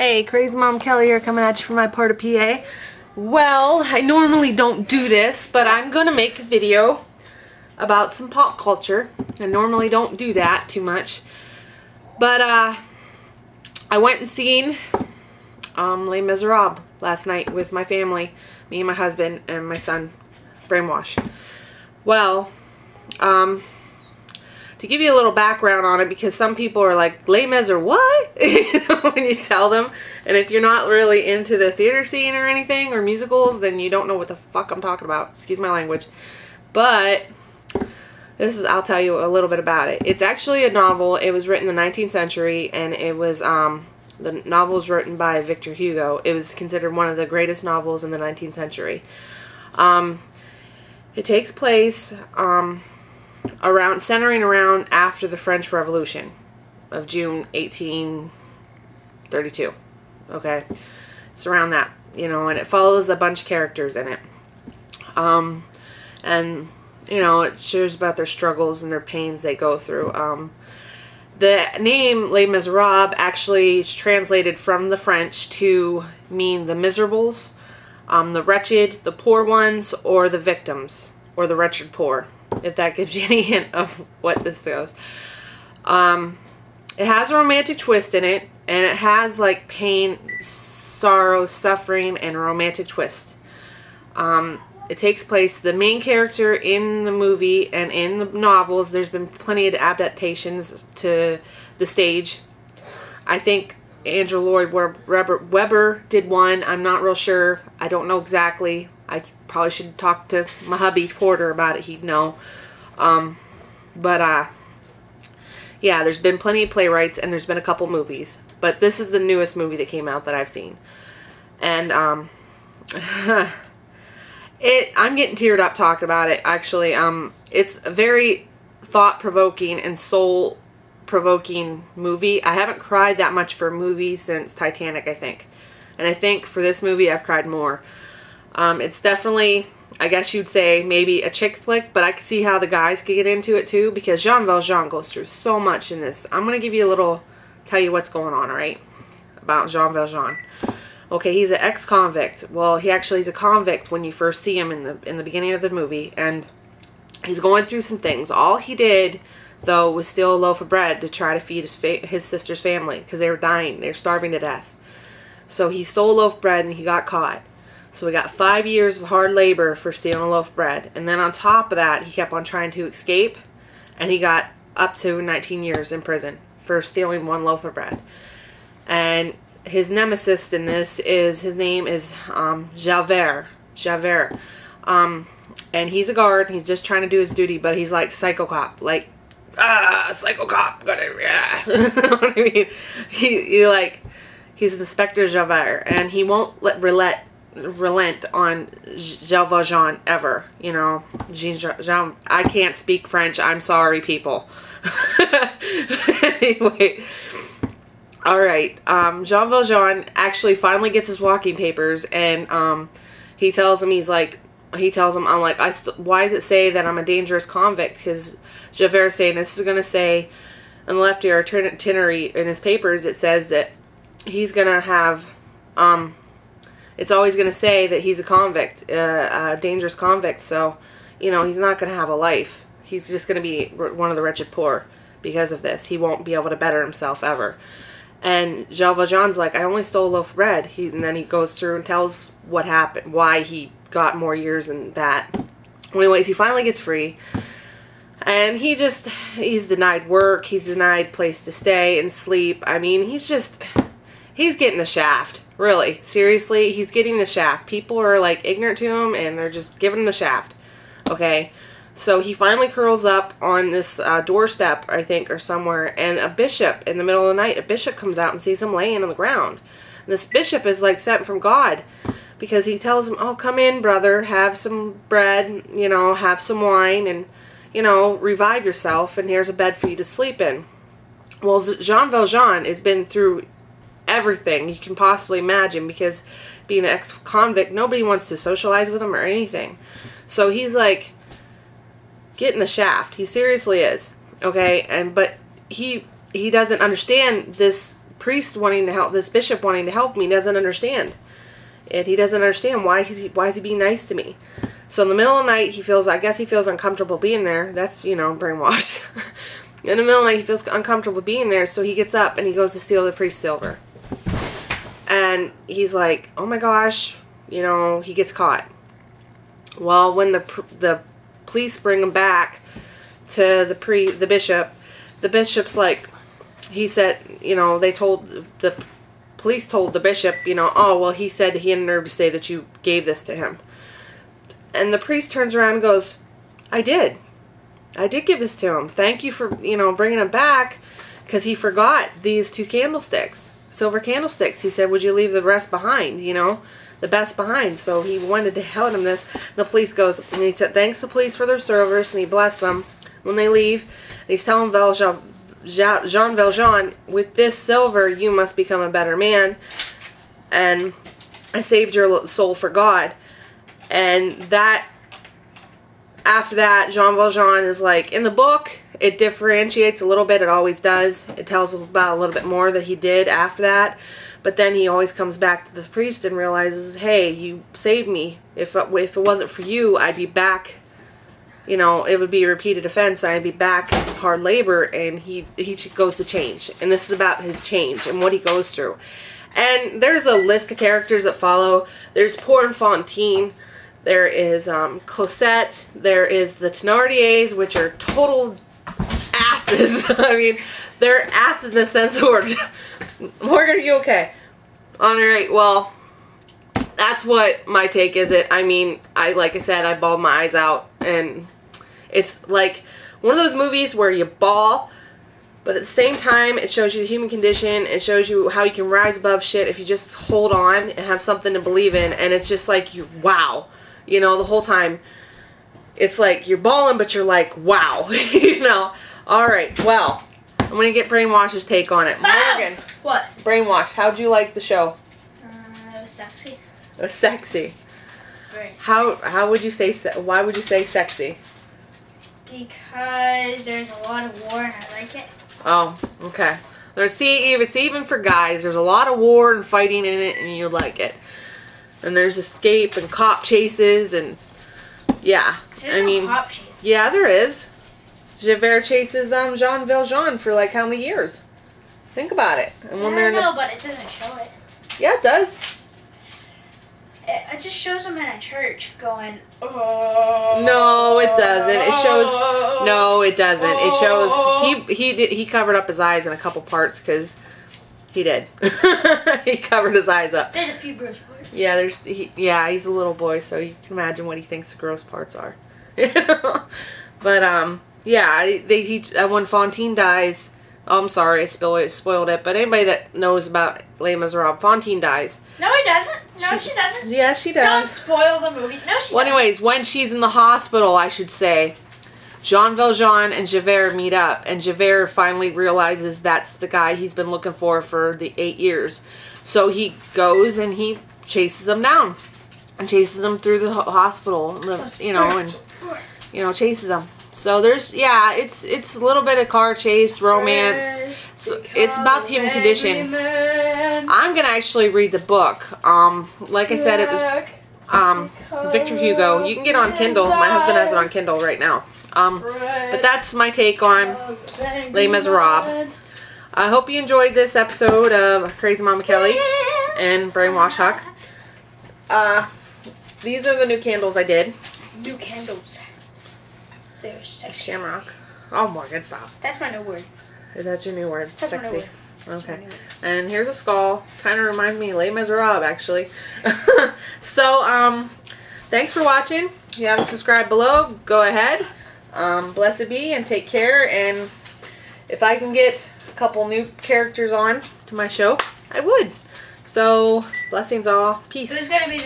Hey, Crazymommakelly here, coming at you from my part of PA. Well, I normally don't do this, but I'm gonna make a video about some pop culture. I normally don't do that too much, but I went and seen Les Miserables last night with my family, me and my husband and my son, Brainwash. Well, to give you a little background on it, because some people are like, Les Mis or what? You know, when you tell them. And if you're not really into the theater scene or anything, or musicals, then you don't know what the fuck I'm talking about. Excuse my language. But I'll tell you a little bit about it. It's actually a novel. It was written in the 19th century, and it was, the novel was written by Victor Hugo. It was considered one of the greatest novels in the 19th century. It takes place, centering around after the French Revolution of June 1832. Okay, it's around that, you know, and it follows a bunch of characters in it. And you know, it shows about their struggles and their pains they go through. The name Les Miserables actually is translated from the French to mean the miserables, the wretched, the poor ones, or the victims, or the wretched poor, if that gives you any hint of what this goes. It has a romantic twist in it, and it has like pain, sorrow, suffering, and a romantic twist. It takes place, the main character in the movie and in the novels, there's been plenty of adaptations to the stage. I think Andrew Lloyd Webber did one. I'm not real sure. I don't know exactly. I probably should talk to my hubby Porter about it. He'd know. Yeah, there's been plenty of playwrights, and there's been a couple movies. But this is the newest movie that came out that I've seen. And, I'm getting teared up talking about it, actually. It's a very thought-provoking and soul-provoking movie. I haven't cried that much for a movie since Titanic, I think. And I think for this movie, I've cried more. It's definitely, I guess you'd say, maybe a chick flick, but I could see how the guys could get into it too, because Jean Valjean goes through so much in this. I'm going to give you a little, tell you what's going on, alright, about Jean Valjean. Okay, he's an ex-convict. Well, he's a convict when you first see him in the beginning of the movie, and he's going through some things. All he did, though, was steal a loaf of bread to try to feed his sister's family, because they were dying. They were starving to death. So he stole a loaf of bread, and he got caught. So he got 5 years of hard labor for stealing a loaf of bread. And then on top of that, he kept on trying to escape, and he got up to 19 years in prison for stealing one loaf of bread. And his nemesis in this is, his name is Javert. Javert. And he's a guard. He's just trying to do his duty, but he's like psycho cop. Like, psycho cop. Yeah. You know what I mean? He's Inspector Javert, and he won't relent on Jean Valjean ever. You know, Jean, I can't speak French. I'm sorry, people. Anyway. Alright, Jean Valjean actually finally gets his walking papers, and he tells him, I'm like, why does it say that I'm a dangerous convict? Because Javert's saying, this is going to say, on the left here, itinerary in his papers, it says that he's going to have, it's always going to say that he's a convict, a dangerous convict, so, you know, he's not going to have a life. He's just going to be one of the wretched poor because of this. He won't be able to better himself ever. And Jean Valjean's like, I only stole a loaf of bread. And then he goes through and tells what happened, why he got more years than that. Anyways, he finally gets free. And he's denied work. He's denied place to stay and sleep. I mean, he's getting the shaft. Really. Seriously, he's getting the shaft. People are like ignorant to him, and they're just giving him the shaft. Okay? So he finally curls up on this doorstep, I think, or somewhere, and a bishop, in the middle of the night, a bishop comes out and sees him laying on the ground. And this bishop is like sent from God, because he tells him, oh, come in, brother, have some bread, you know, have some wine, and, you know, revive yourself, and here's a bed for you to sleep in. Well, Jean Valjean has been through everything you can possibly imagine, because being an ex-convict, nobody wants to socialize with him or anything. So he's like getting the shaft. He seriously is. Okay? But he doesn't understand this priest wanting to help, this bishop wanting to help me, doesn't understand. And he doesn't understand why is he being nice to me. So in the middle of the night, I guess he feels uncomfortable being there. That's, you know, brainwash. In the middle of the night, he feels uncomfortable being there, so he gets up and he goes to steal the priest's silver. And he's like, oh my gosh, you know, he gets caught. Well, when the police bring him back to the bishop's like, he said, you know, the police told the bishop, you know, oh, well, he said he had nerve to say that you gave this to him. And the priest turns around and goes, I did give this to him. Thank you for, you know, bringing him back, because he forgot these 2 candlesticks, silver candlesticks. He said, would you leave the rest behind, you know, the best behind? So he wanted to hand him this. The police goes, and he said, thanks the police for their service, and he blessed them when they leave. And he's telling Jean Valjean, with this silver, you must become a better man, and I saved your soul for God. And that, after that, Jean Valjean is like, in the book, it differentiates a little bit. It always does. It tells about a little bit more that he did after that. But then he always comes back to the priest and realizes, hey, you saved me. If it wasn't for you, I'd be back. You know, it would be a repeated offense. I'd be back. It's hard labor. And he goes to change. And this is about his change and what he goes through. And there's a list of characters that follow. There's Poor and Fantine. There is Cosette. There is the Thénardiers, which are total asses. I mean, they're asses in the sense of Morgan, are you okay? Alright, well, that's what my take is. I mean, like I said, I bawled my eyes out. And it's like one of those movies where you bawl, but at the same time, it shows you the human condition. It shows you how you can rise above shit if you just hold on and have something to believe in. And it's just like, wow. You know, the whole time, it's like you're bawling, but you're like, wow. You know? Alright, well, I'm going to get Brainwash's take on it. Morgan. What? Brainwash, how'd you like the show? It was sexy. It was sexy. Very sexy. How would you say, why would you say sexy? Because there's a lot of war and I like it. Oh, okay. See, if it's even for guys, there's a lot of war and fighting in it, and you like it. And there's escape and cop chases, and yeah. There's no cop chases. Yeah, there is. Javert chases Jean Valjean for like how many years? Think about it. And when they're but it doesn't show it. Yeah, it does. It just shows them in a church going, oh. No, it doesn't. It shows. No, it doesn't. It shows he covered up his eyes in a couple parts because he did. He covered his eyes up. There's a few gross parts. Yeah, he's a little boy, so you can imagine what he thinks the gross parts are. But yeah, when Fantine dies. Oh, I'm sorry, I spoiled it. But anybody that knows about Les Miserables, Fantine dies. No, he doesn't. No, she doesn't. Yeah, she does. Don't spoil the movie. No, she doesn't. Well, anyways, when she's in the hospital, I should say, Jean Valjean and Javert meet up. And Javert finally realizes that's the guy he's been looking for the 8 years. So he goes and he chases him down. And chases him through the hospital. You know, and, you know, chases him. So there's, yeah, it's a little bit of car chase, romance. It's about the human condition. I'm going to actually read the book. Like I said, it was Victor Hugo. You can get it on Kindle. My husband has it on Kindle right now. But that's my take on Les Miserables. I hope you enjoyed this episode of Crazy Mama Kelly and Brainwash Huck. These are the new candles I did. New candles. They're sexy. Shamrock. Oh, Morgan, stop. That's my new word. That's your new word. That's sexy. my new word. Okay. And here's a skull. Kind of reminds me of Les Miserables, actually. So, thanks for watching. If you haven't subscribed below, go ahead. Blessed be and take care. And if I can get a couple new characters on to my show, I would. So, blessings all. Peace. Who's gonna be